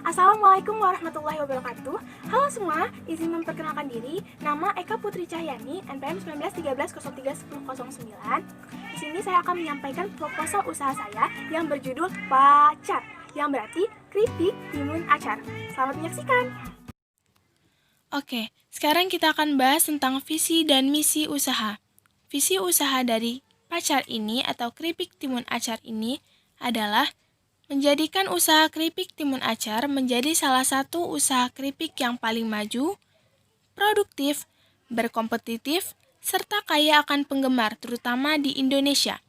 Assalamualaikum warahmatullahi wabarakatuh. Halo semua, izin memperkenalkan diri. Nama Eka Putri Cahyani, NPM 1913031009. Di sini saya akan menyampaikan proposal usaha saya yang berjudul Pacar, yang berarti keripik timun acar. Selamat menyaksikan. Oke, sekarang kita akan bahas tentang visi dan misi usaha. Visi usaha dari Pacar ini atau keripik timun acar ini adalah menjadikan usaha keripik timun acar menjadi salah satu usaha keripik yang paling maju, produktif, berkompetitif, serta kaya akan penggemar, terutama di Indonesia.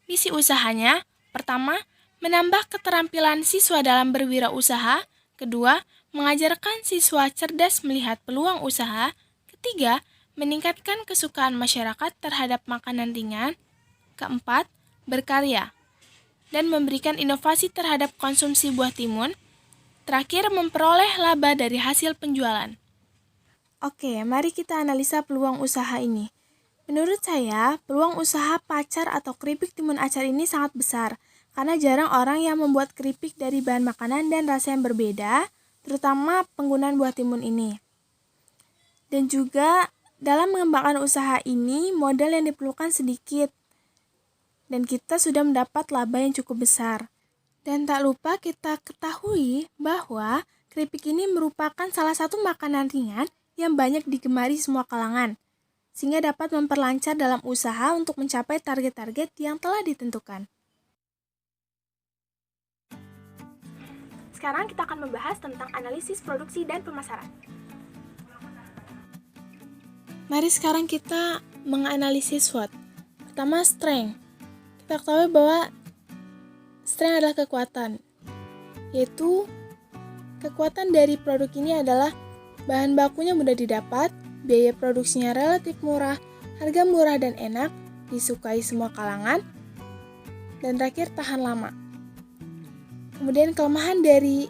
Misi usahanya, pertama, menambah keterampilan siswa dalam berwirausaha. Kedua, mengajarkan siswa cerdas melihat peluang usaha. Ketiga, meningkatkan kesukaan masyarakat terhadap makanan ringan. Keempat, berkarya dan memberikan inovasi terhadap konsumsi buah timun. Terakhir, memperoleh laba dari hasil penjualan. Oke, mari kita analisa peluang usaha ini. Menurut saya, peluang usaha pacar atau keripik timun acar ini sangat besar, karena jarang orang yang membuat keripik dari bahan makanan dan rasa yang berbeda, terutama penggunaan buah timun ini. Dan juga, dalam mengembangkan usaha ini, modal yang diperlukan sedikit, dan kita sudah mendapat laba yang cukup besar. Dan tak lupa kita ketahui bahwa keripik ini merupakan salah satu makanan ringan yang banyak digemari semua kalangan, sehingga dapat memperlancar dalam usaha untuk mencapai target-target yang telah ditentukan. Sekarang kita akan membahas tentang analisis produksi dan pemasaran. Mari sekarang kita menganalisis SWOT. Pertama, strength. Kita ketahui bahwa strength adalah kekuatan, yaitu kekuatan dari produk ini adalah bahan bakunya mudah didapat, biaya produksinya relatif murah, harga murah dan enak, disukai semua kalangan, dan terakhir tahan lama. Kemudian kelemahan dari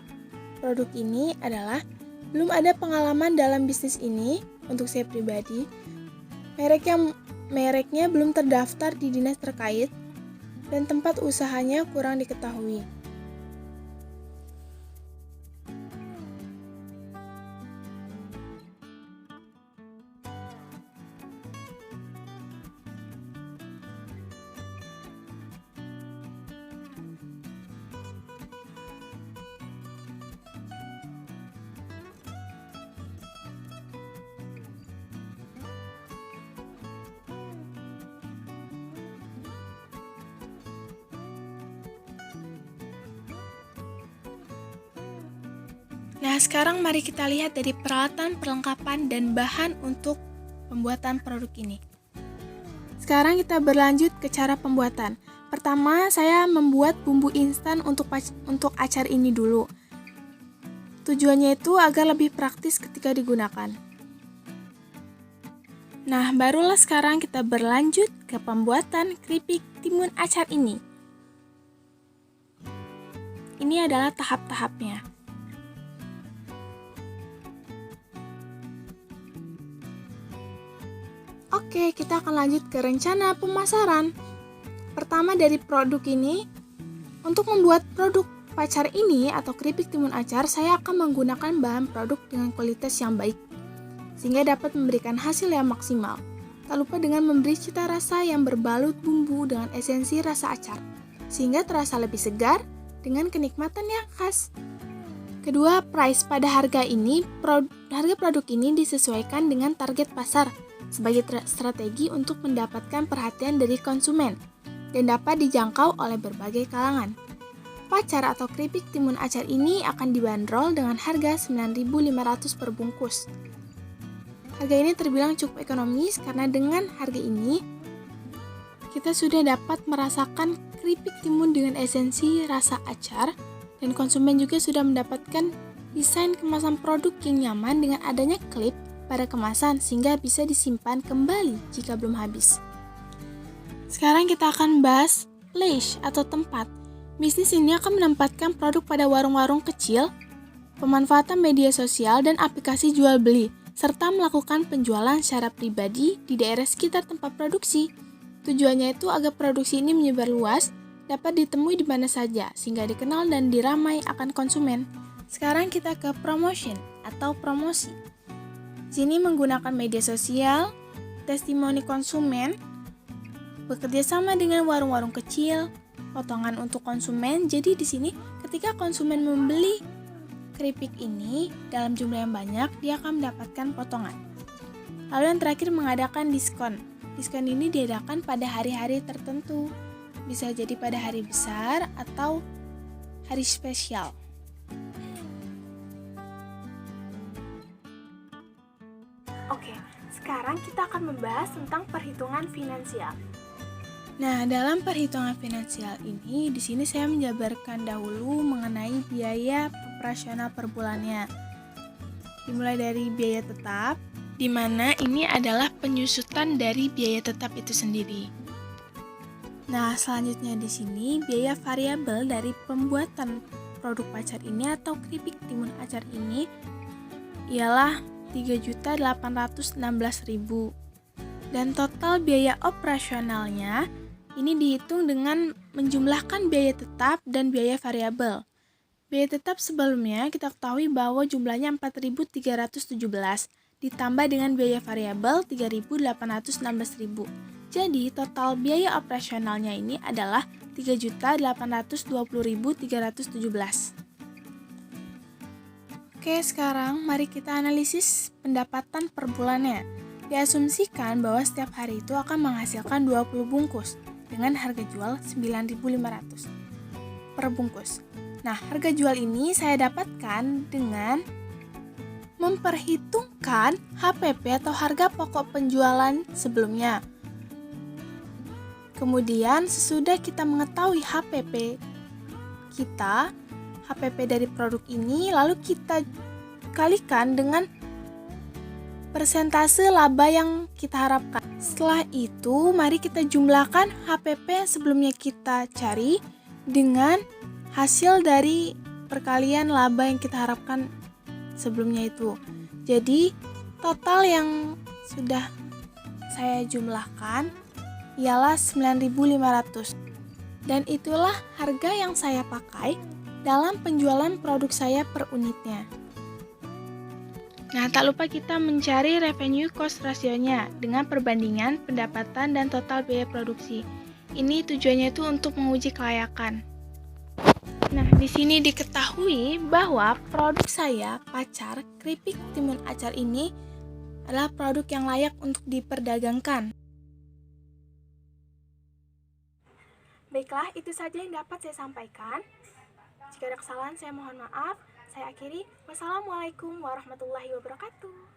produk ini adalah belum ada pengalaman dalam bisnis ini untuk saya pribadi, mereknya belum terdaftar di dinas terkait, dan tempat usahanya kurang diketahui. Nah, sekarang mari kita lihat dari peralatan, perlengkapan, dan bahan untuk pembuatan produk ini. Sekarang kita berlanjut ke cara pembuatan. Pertama, saya membuat bumbu instan untuk acar ini dulu. Tujuannya itu agar lebih praktis ketika digunakan. Nah, barulah sekarang kita berlanjut ke pembuatan keripik timun acar ini. Ini adalah tahap-tahapnya. Oke, kita akan lanjut ke rencana pemasaran. Pertama dari produk ini, untuk membuat produk pacar ini atau keripik timun acar, saya akan menggunakan bahan produk dengan kualitas yang baik, sehingga dapat memberikan hasil yang maksimal. Tak lupa dengan memberi cita rasa yang berbalut bumbu dengan esensi rasa acar, sehingga terasa lebih segar dengan kenikmatan yang khas. Kedua, price. Pada harga produk ini disesuaikan dengan target pasar, sebagai strategi untuk mendapatkan perhatian dari konsumen dan dapat dijangkau oleh berbagai kalangan. Pacar atau keripik timun acar ini akan dibanderol dengan harga 9.500 per bungkus. Harga ini terbilang cukup ekonomis karena dengan harga ini kita sudah dapat merasakan keripik timun dengan esensi rasa acar, dan konsumen juga sudah mendapatkan desain kemasan produk yang nyaman dengan adanya klip pada kemasan sehingga bisa disimpan kembali jika belum habis. Sekarang kita akan bahas place atau tempat. Bisnis ini akan menempatkan produk pada warung-warung kecil, pemanfaatan media sosial dan aplikasi jual beli, serta melakukan penjualan secara pribadi di daerah sekitar tempat produksi. Tujuannya itu agar produksi ini menyebar luas, dapat ditemui di mana saja, sehingga dikenal dan diramai akan konsumen. Sekarang kita ke promotion atau promosi. Sini menggunakan media sosial, testimoni konsumen, bekerja sama dengan warung-warung kecil, potongan untuk konsumen. Jadi di sini ketika konsumen membeli keripik ini dalam jumlah yang banyak, dia akan mendapatkan potongan. Lalu yang terakhir mengadakan diskon. Diskon ini diadakan pada hari-hari tertentu. Bisa jadi pada hari besar atau hari spesial. Oke, sekarang kita akan membahas tentang perhitungan finansial. Nah, dalam perhitungan finansial ini, di sini saya menjabarkan dahulu mengenai biaya operasional per bulannya. Dimulai dari biaya tetap, di mana ini adalah penyusutan dari biaya tetap itu sendiri. Nah, selanjutnya di sini biaya variabel dari pembuatan produk pacar ini atau keripik timun acar ini ialah 3.816.000 dan total biaya operasionalnya ini dihitung dengan menjumlahkan biaya tetap dan biaya variabel. Biaya tetap sebelumnya kita ketahui bahwa jumlahnya 4.317 ditambah dengan biaya variabel 3.816.000. Jadi total biaya operasionalnya ini adalah 3.820.317. Oke, sekarang mari kita analisis pendapatan per bulannya. Diasumsikan bahwa setiap hari itu akan menghasilkan 20 bungkus dengan harga jual 9.500 per bungkus. Nah, harga jual ini saya dapatkan dengan memperhitungkan HPP atau harga pokok penjualan sebelumnya. Kemudian sesudah kita mengetahui HPP kita, HPP dari produk ini, lalu kita kalikan dengan persentase laba yang kita harapkan. Setelah itu, mari kita jumlahkan HPP yang sebelumnya kita cari dengan hasil dari perkalian laba yang kita harapkan sebelumnya itu. Jadi, total yang sudah saya jumlahkan ialah 9.500. Dan itulah harga yang saya pakai dalam penjualan produk saya per unitnya. Nah, tak lupa kita mencari revenue cost ratio-nya dengan perbandingan pendapatan dan total biaya produksi. Ini tujuannya itu untuk menguji kelayakan. Nah, di sini diketahui bahwa produk saya, pacar, keripik timun acar ini adalah produk yang layak untuk diperdagangkan. Baiklah, itu saja yang dapat saya sampaikan. Jika ada kesalahan, saya mohon maaf. Saya akhiri. Wassalamualaikum warahmatullahi wabarakatuh.